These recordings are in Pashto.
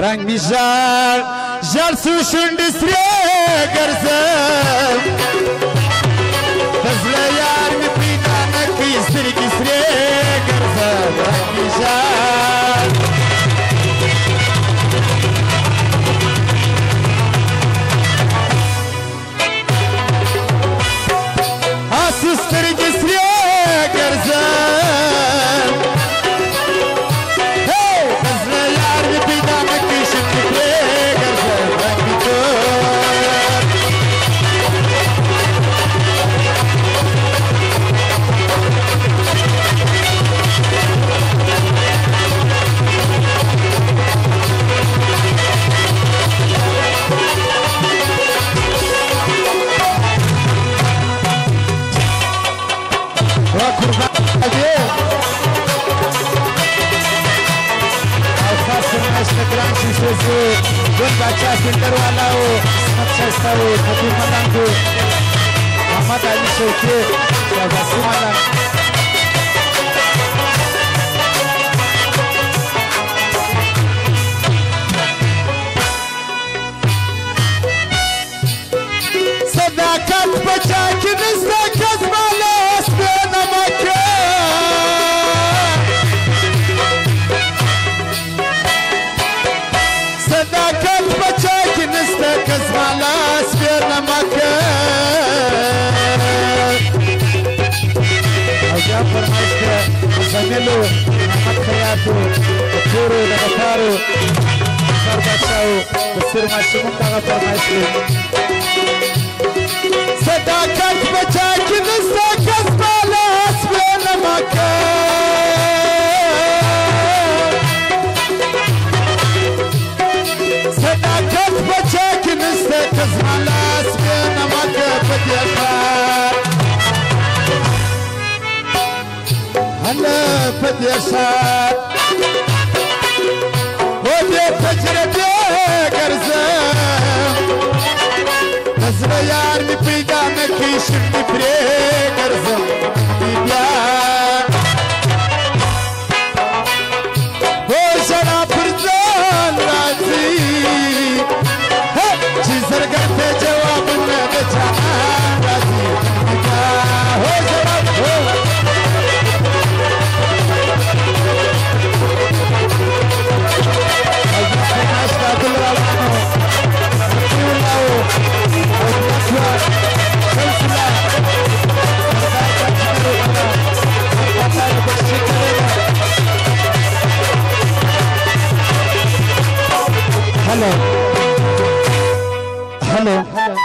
رنگ میجار جال سوشند سری گرزم فضل یار می پیدا نکی سری سری گرزم رنگ میجار آسوستر سری گرزم فضل یار می پیدا نکی سری گرزم رنگ میجار Don baca pintar walau sukses tahu tapi malamku Muhammad Ali Syekh Syabasi malam Sadakat baca kini sadakat malas benamakan صداقت بچا کی نسته کزمالا سپیر نمکن او بیا فرمایش که زمیلو محمد خیاتو دکتورو دغفارو سر بچاو بسیر ماشمون دغا فرمایش که صداقت بچا کی نسته کزمالا سپیر نمکن صداقت بچا کی نسته کزمان لاس بے نمک پدیشار هلا پدیشار او دے تجربے گرزم نظر یار می پیدا نکی شنی پرے گرزم بیار او جنا پرزان رازی زرگر پہ جواب میں بچانا راضی ہو جواب ہو فرمائش کا دل روانو رسول لاؤ اور نسوہ سلسلہ سرکار کا چھنرو بنا اللہ بخشی کرے گا ہلو Hello.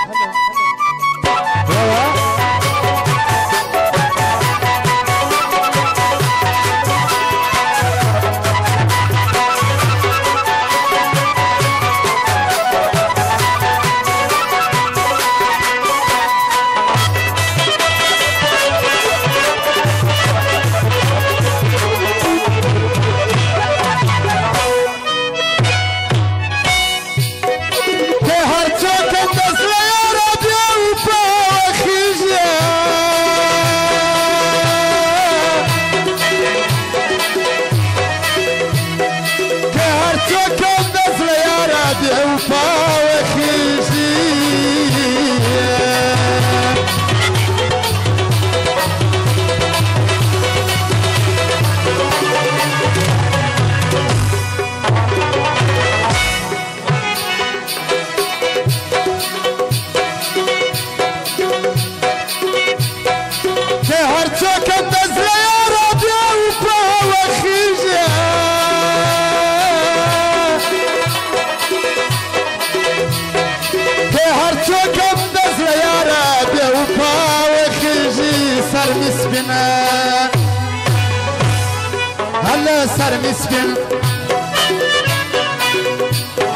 هلا سر مسكين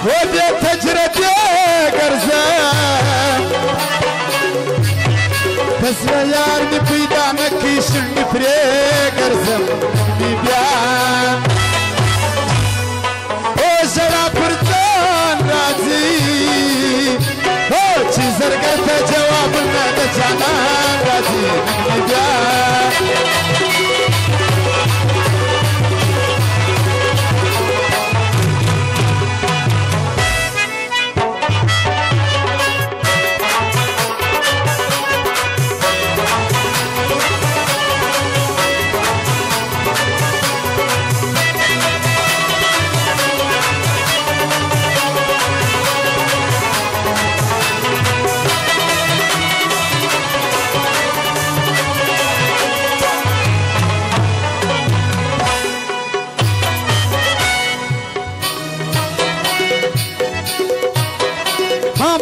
ودي تجربة قرزان بس يار بيدا مكيش نفري قرزم بيبيان او جرا بردان رازي او چي زرقت جواب ما بجانا رازي بيبيان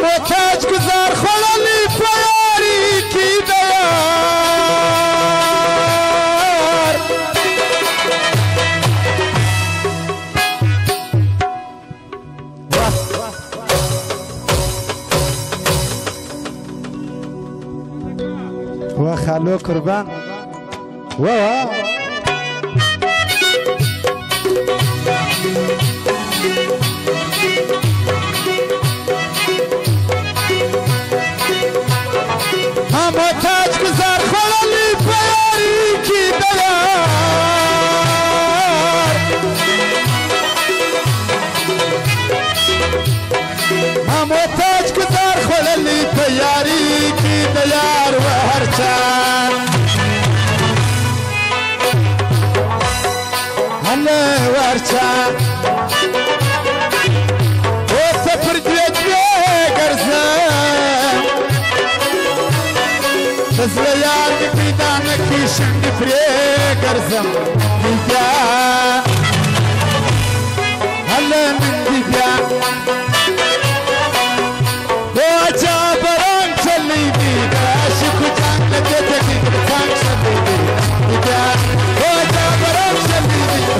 محتاج گذار خللی پیاری کی دیار و خالو قربان و محتاج گذار خللی پیاری کی دیار محتاج گذار خللی پیاری کی دیار و هرچند هله و هرچند و سفر دیت بگرزم بزلیان پیدا نکیشم بفریگرزم دیگه هله من دیگه و جابران چلی دیگه عاشق و جان لگته دیگه بسان شدی دیگه و جابران چلی دیگه